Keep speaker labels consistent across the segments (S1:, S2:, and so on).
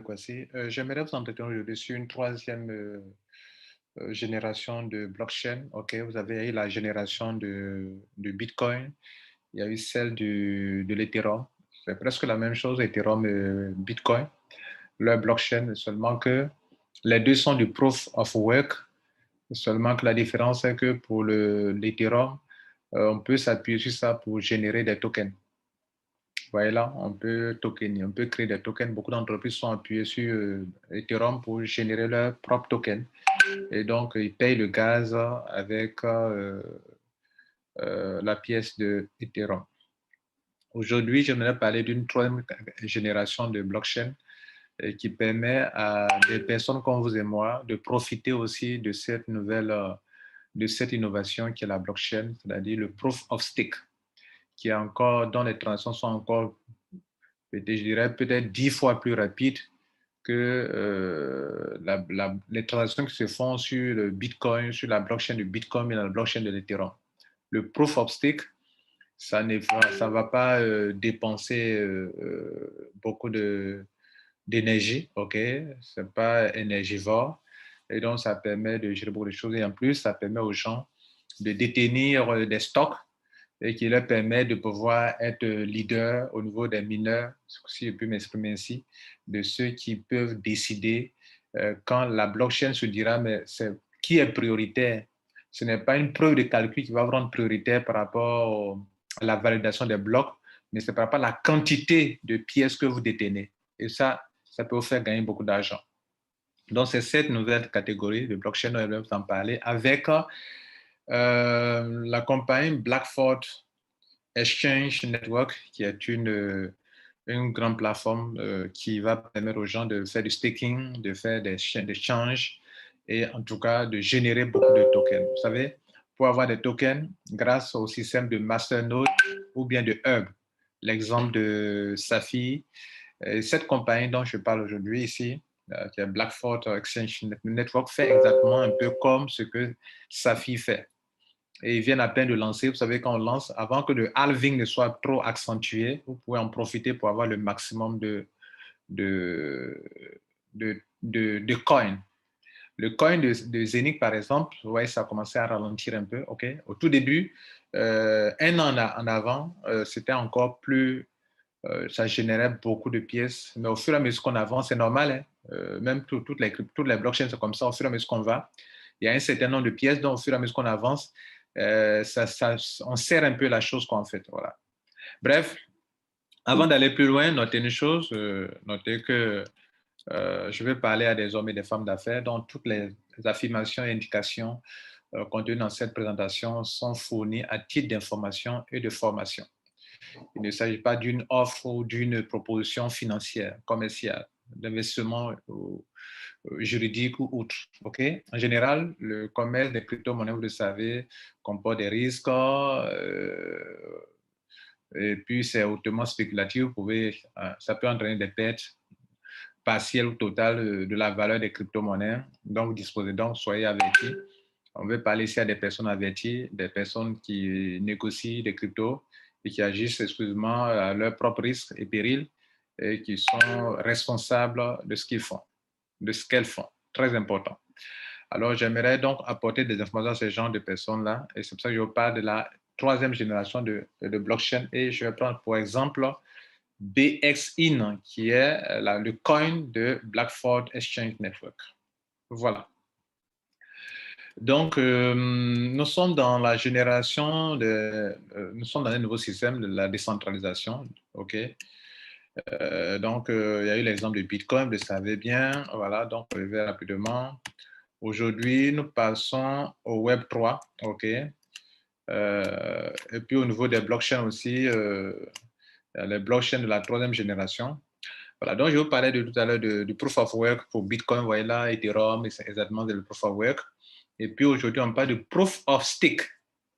S1: Kwasi. J'aimerais vous entretenir aujourd'hui sur une troisième génération de blockchain. Ok, vous avez eu la génération de Bitcoin, il y a eu celle de l'Ethereum. C'est presque la même chose, Ethereum et Bitcoin, leur blockchain, seulement que les deux sont du proof of work, seulement que la différence est que pour l'Ethereum, on peut s'appuyer sur ça pour générer des tokens. Voyez là, on peut créer des tokens. Beaucoup d'entreprises sont appuyées sur Ethereum pour générer leurs propres tokens. Et donc, ils payent le gaz avec la pièce de Ethereum. Aujourd'hui, j'aimerais parler d'une troisième génération de blockchain qui permet à des personnes comme vous et moi de profiter aussi de cette de cette innovation qui est la blockchain, c'est-à-dire le proof of stake, qui est encore, dont les transactions sont encore, je dirais, peut-être 10 fois plus rapides que les transactions qui se font sur le Bitcoin, sur la blockchain de Bitcoin et la blockchain de l'Ethereum. Le proof of stake, ça ne va pas dépenser beaucoup d'énergie, ok? C'est pas énergivore. Et donc, ça permet de gérer beaucoup de choses. Et en plus, ça permet aux gens de détenir des stocks et qui leur permet de pouvoir être leader au niveau des mineurs, si je peux m'exprimer ainsi, de ceux qui peuvent décider quand la blockchain se dira, mais qui est prioritaire. Ce n'est pas une preuve de calcul qui va vous rendre prioritaire par rapport à la validation des blocs, mais c'est par rapport à la quantité de pièces que vous détenez. Et ça peut vous faire gagner beaucoup d'argent. Donc, c'est cette nouvelle catégorie de blockchain dont je vais vous en parler avec la compagnie Blackford Exchange Network, qui est une grande plateforme qui va permettre aux gens de faire du staking, de faire des échanges et en tout cas de générer beaucoup de tokens. Vous savez, pour avoir des tokens grâce au système de Masternode ou bien de Hub, l'exemple de Safi, cette compagnie dont je parle aujourd'hui ici, qui est Blackford Exchange Network, fait exactement un peu comme ce que Safi fait. Et ils viennent à peine de lancer. Vous savez, quand on lance, avant que le halving ne soit trop accentué, vous pouvez en profiter pour avoir le maximum de, de coins. Le coin de Zenith, par exemple, ouais, ça a commencé à ralentir un peu. Okay. Au tout début, un an en avant, c'était encore plus, ça générait beaucoup de pièces. Mais au fur et à mesure qu'on avance, c'est normal. Hein, même toutes les blockchains, c'est comme ça. Au fur et à mesure qu'on va, il y a un certain nombre de pièces. Donc, au fur et à mesure qu'on avance, on serre un peu la chose qu'on fait. Voilà. Bref, avant d'aller plus loin, notez une chose, notez que je vais parler à des hommes et des femmes d'affaires dont toutes les affirmations et indications contenues dans cette présentation sont fournies à titre d'information et de formation. Il ne s'agit pas d'une offre ou d'une proposition financière, commerciale, d'investissement juridique ou autre. Okay? En général, le commerce des crypto-monnaies, vous le savez, comporte des risques et puis c'est hautement spéculatif. Ça peut entraîner des pertes partielle ou totale de la valeur des crypto-monnaies. Donc, disposez donc, soyez avertis. On veut parler ici à des personnes averties, des personnes qui négocient des cryptos et qui agissent exclusivement à leur propre risque et péril et qui sont responsables de ce qu'ils font, de ce qu'elles font. Très important. Alors, j'aimerais donc apporter des informations à ce genre de personnes-là et c'est pour ça que je vous parle de la troisième génération de blockchain et je vais prendre pour exemple BXIN, qui est le coin de Blackford Exchange Network. Voilà. Donc, nous sommes dans la génération nous sommes dans un nouveau système de la décentralisation. OK. Donc, il y a eu l'exemple de Bitcoin, vous le savez bien. Voilà, donc, je vais rapidement. Aujourd'hui, nous passons au Web 3. OK. Et puis, au niveau des blockchains aussi, les blockchains de la troisième génération. Voilà, donc je vous parlais tout à l'heure du proof of work pour Bitcoin, voilà, là, Ethereum, c'est exactement le proof of work. Et puis aujourd'hui, on parle de proof of stake,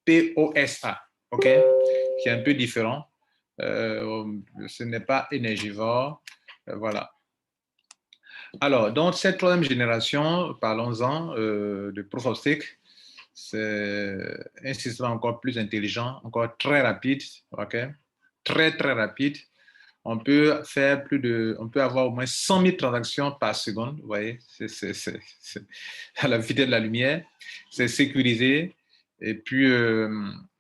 S1: POSA, OK, qui est un peu différent. Ce n'est pas énergivore, voilà. Alors, donc cette troisième génération, parlons-en de proof of stake, c'est un système encore plus intelligent, encore très rapide, OK, très, très rapide, on peut faire on peut avoir au moins 100 000 transactions par seconde. Vous voyez, c'est à la vitesse de la lumière. C'est sécurisé. Et puis,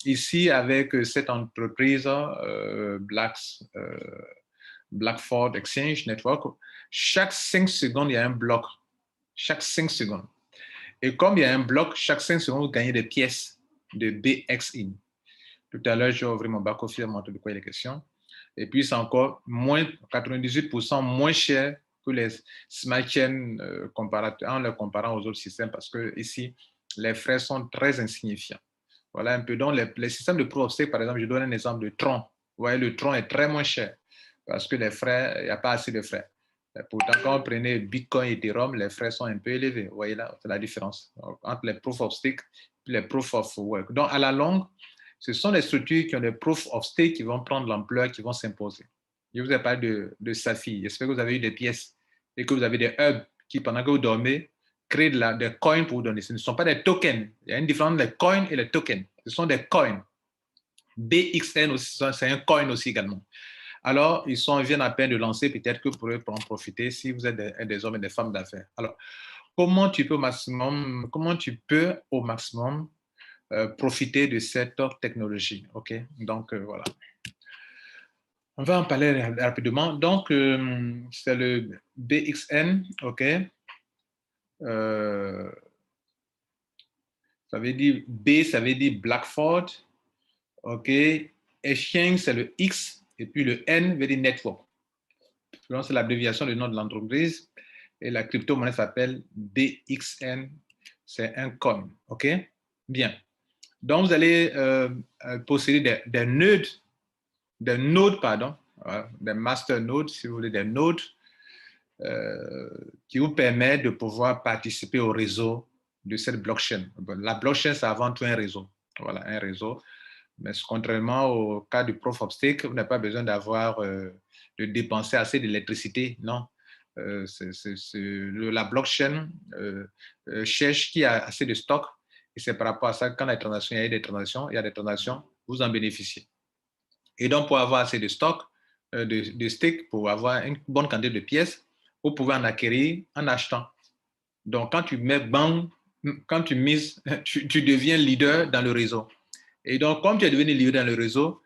S1: ici, avec cette entreprise, Blackford Exchange Network, chaque 5 secondes, il y a un bloc. Chaque 5 secondes. Et comme il y a un bloc, chaque 5 secondes, vous gagnez des pièces de BXIN. Tout à l'heure, j'ai ouvert mon back-office, montrer de quoi il est question. Et puis, c'est encore 98% moins cher que les smart chains en le comparant aux autres systèmes parce que ici, les frais sont très insignifiants. Voilà un peu. Donc, les systèmes de proof of stake, par exemple, je donne un exemple de Tron. Vous voyez, le Tron est très moins cher parce que les frais, il n'y a pas assez de frais. Pourtant, quand vous prenez Bitcoin et Ethereum, les frais sont un peu élevés. Vous voyez là, c'est la différence entre les proof of stake et les proof of work. Donc, à la longue, ce sont les structures qui ont des proof of stake qui vont prendre l'ampleur, qui vont s'imposer. Je vous ai parlé de Safi. J'espère que vous avez eu des pièces et que vous avez des hubs qui, pendant que vous dormez, créent des coins pour vous donner. Ce ne sont pas des tokens. Il y a une différence entre les coins et les tokens. Ce sont des coins. BXN aussi, c'est un coin aussi également. Alors, ils viennent à peine de lancer, peut-être que vous pourrez en profiter si vous êtes des hommes et des femmes d'affaires. Alors, comment tu peux au maximum profiter de cette technologie? OK? Donc, voilà. On va en parler rapidement. Donc, c'est le BXN, OK? Ça veut dire B, ça veut dire Blackford, OK? Exchange, c'est le X, et puis le N veut dire Network. C'est l'abréviation du nom de l'entreprise. Et la crypto-monnaie s'appelle BXN. C'est un coin. OK? Bien. Donc, vous allez posséder des nodes, des master nodes, si vous voulez, des nodes qui vous permettent de pouvoir participer au réseau de cette blockchain. La blockchain, c'est avant tout un réseau. Voilà, un réseau. Mais contrairement au cas du proof of stake, vous n'avez pas besoin de dépenser assez d'électricité. Non. La blockchain cherche qui a assez de stock. Et c'est par rapport à ça, quand il y a des transactions, vous en bénéficiez. Et donc, pour avoir assez de stock, de stake, pour avoir une bonne quantité de pièces, vous pouvez en acquérir en achetant. Donc, quand tu mises, tu deviens leader dans le réseau. Et donc, comme tu es devenu leader dans le réseau,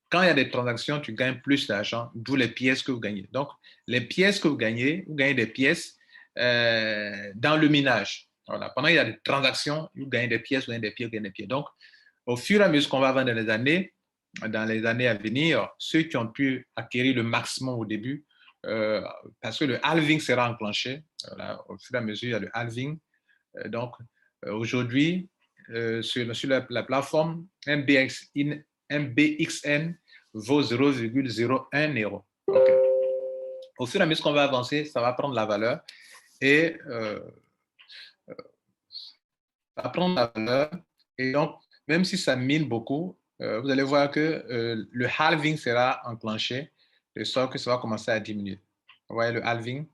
S1: quand il y a des transactions, tu gagnes plus d'argent, d'où les pièces que vous gagnez. Donc, les pièces que vous gagnez des pièces dans le minage. Voilà. Pendant qu'il y a des transactions, vous gagnez des pièces, vous gagnez des pièces, vous gagnez des pièces. Donc, au fur et à mesure qu'on va avoir dans les années à venir, ceux qui ont pu acquérir le maximum au début, parce que le halving sera enclenché, voilà, au fur et à mesure, il y a le halving. Donc, aujourd'hui, sur la plateforme, un BXN vaut 0,01 euro. Okay. Au fur et à mesure qu'on va avancer, ça va prendre la valeur et ça va prendre la valeur. Et donc, même si ça mine beaucoup, vous allez voir que le halving sera enclenché de sorte que ça va commencer à diminuer. Vous voyez le halving?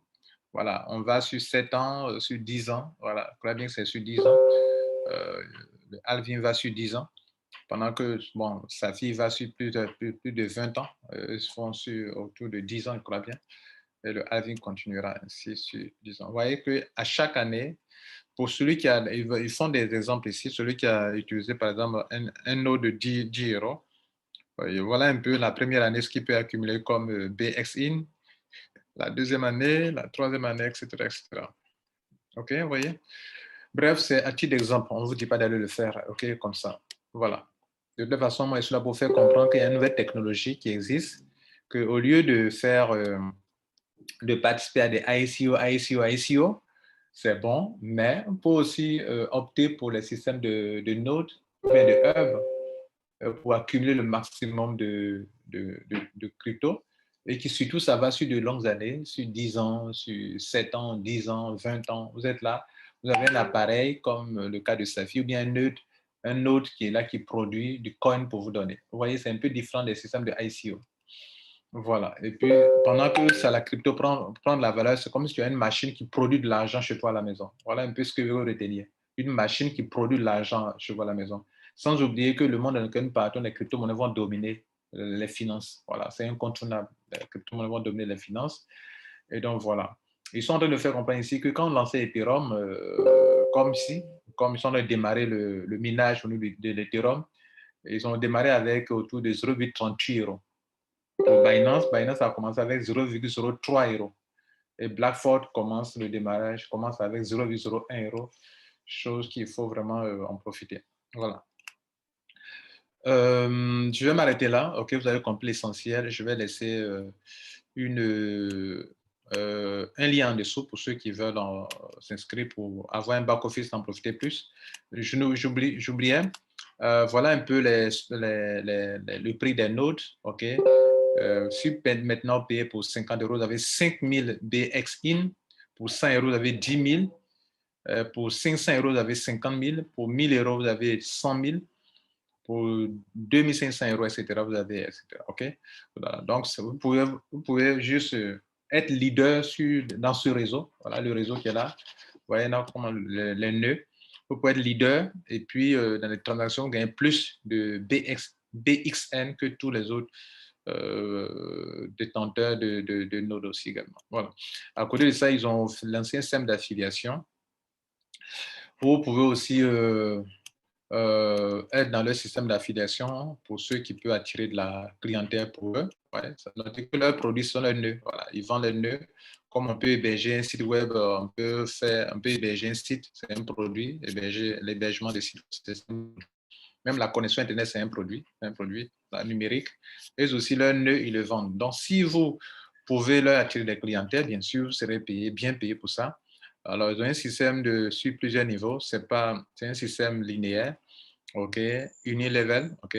S1: Voilà, on va sur 7 ans, sur 10 ans. Voilà, le halving, c'est sur 10 ans. Le halving va sur 10 ans. Pendant que, bon, sa fille va sur plus de 20 ans. Ils font sur autour de 10 ans, je crois bien. Et le halving continuera ainsi sur 10 ans. Vous voyez qu'à chaque année, pour celui qui a, ils font des exemples ici, celui qui a utilisé par exemple un node de 10 euros, voilà un peu la première année ce qu'il peut accumuler comme BXIN, la deuxième année, la troisième année, etc. etc. OK, vous voyez? Bref, c'est à titre d'exemple, on ne vous dit pas d'aller le faire, OK, comme ça. Voilà. De toute façon, moi, je suis là pour faire comprendre qu'il y a une nouvelle technologie qui existe, qu'au lieu de participer à des ICO, c'est bon, mais on peut aussi opter pour les systèmes de nodes ou bien de hubs pour accumuler le maximum de crypto et qui surtout, ça va sur de longues années, sur 10 ans, sur 7 ans, 10 ans, 20 ans. Vous êtes là, vous avez un appareil comme le cas de Safi ou bien un node qui est là, qui produit du coin pour vous donner. Vous voyez, c'est un peu différent des systèmes de ICO. Voilà. Et puis, pendant que ça, la crypto prend de la valeur, c'est comme si tu as une machine qui produit de l'argent chez toi à la maison. Voilà un peu ce que je veux retenir. Une machine qui produit de l'argent chez toi à la maison. Sans oublier que le monde dans lequel nous partons, les crypto-monnaies vont dominer. les finances. Voilà, c'est incontournable. Les crypto-monnaies vont dominer les finances. Et donc, voilà. Ils sont en train de faire comprendre ici que quand on lançait Ethereum, comme comme ils sont en train de démarrer le minage au niveau de l'Ethereum, ils ont démarré avec autour de 0,38 euros. Pour Binance a commencé avec 0,03 euros. Et Blackford commence le démarrage, commence avec 0,01 euros, chose qu'il faut vraiment en profiter. Voilà. Je vais m'arrêter là. OK, vous avez compris l'essentiel. Je vais laisser un lien en dessous pour ceux qui veulent s'inscrire pour avoir un back-office, en profiter plus. J'oubliais, voilà un peu le prix des nodes. OK. Si maintenant payé pour 50 euros, vous avez 5000 BX-IN. Pour 100 euros, vous avez 10 000. Pour 500 euros, vous avez 50 000. Pour 1000 euros, vous avez 100 000. Pour 2500 euros, etc., vous avez, etc. OK? Voilà. Donc, vous pouvez juste être leader dans ce réseau. Voilà, le réseau qui est là. Vous voyez là, comment les nœuds. Vous pouvez être leader et puis dans les transactions, gagner plus de BXN que tous les autres détenteurs de nodes aussi également. Voilà. À côté de ça, ils ont lancé un système d'affiliation. Vous pouvez aussi être dans leur système d'affiliation pour ceux qui peuvent attirer de la clientèle pour eux. Ouais, ça veut dire que leurs produits sont leurs nœuds. Voilà, ils vendent leurs nœuds. Comme on peut héberger un site web, on peut héberger un site, c'est un produit. L'hébergement des sites, même la connexion Internet, c'est un produit numérique. Et aussi leurs nœuds, ils le vendent. Donc, si vous pouvez leur attirer des clientèles, bien sûr, vous serez bien payé pour ça. Alors, ils ont un système sur plusieurs niveaux. C'est un système linéaire, OK, unilevel, OK.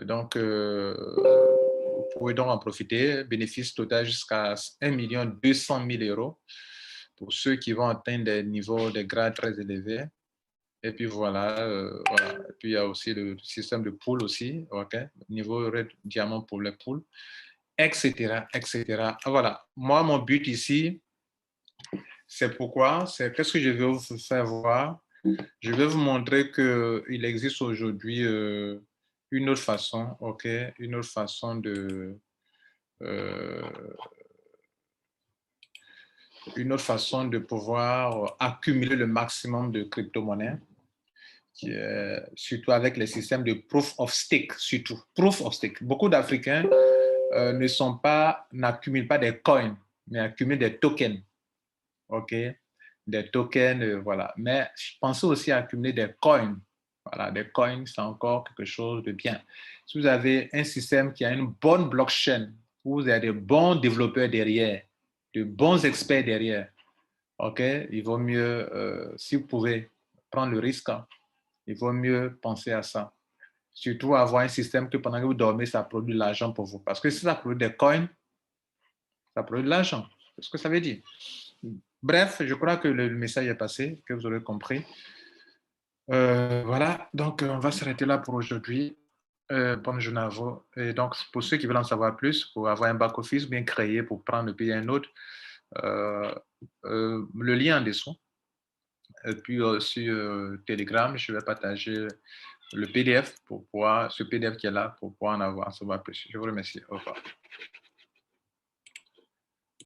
S1: Donc, vous pouvez donc en profiter. Bénéfice total jusqu'à 1 200 000 euros pour ceux qui vont atteindre des niveaux, des grades très élevés. Et puis voilà, voilà. Et puis il y a aussi le système de pool aussi, OK, niveau red diamant pour les pools, etc., etc. Voilà. Moi, mon but ici, c'est qu'est-ce que je vais vous faire voir? Je vais vous montrer qu'il existe aujourd'hui une autre façon, OK, euh, une autre façon de pouvoir accumuler le maximum de crypto-monnaies, surtout avec les systèmes de proof of stake, surtout. Proof of stake. Beaucoup d'Africains n'accumulent pas des coins, mais accumulent des tokens. OK? Des tokens, voilà. Mais je pensais aussi à accumuler des coins. Voilà, des coins, c'est encore quelque chose de bien. Si vous avez un système qui a une bonne blockchain, où vous avez de bons développeurs derrière, de bons experts derrière, OK? Il vaut mieux, si vous pouvez prendre le risque, hein, il vaut mieux penser à ça. Surtout avoir un système que pendant que vous dormez, ça produit de l'argent pour vous. Parce que si ça produit des coins, ça produit de l'argent. C'est ce que ça veut dire. Bref, je crois que le message est passé, que vous aurez compris. Voilà, donc on va s'arrêter là pour aujourd'hui. Bonne journée à vous. Et donc, pour ceux qui veulent en savoir plus, pour avoir un back-office bien créé pour prendre le pays à un autre, le lien en dessous. Et puis sur Telegram, je vais partager le PDF ce PDF qui est là pour pouvoir en savoir plus. Je vous remercie. Au revoir.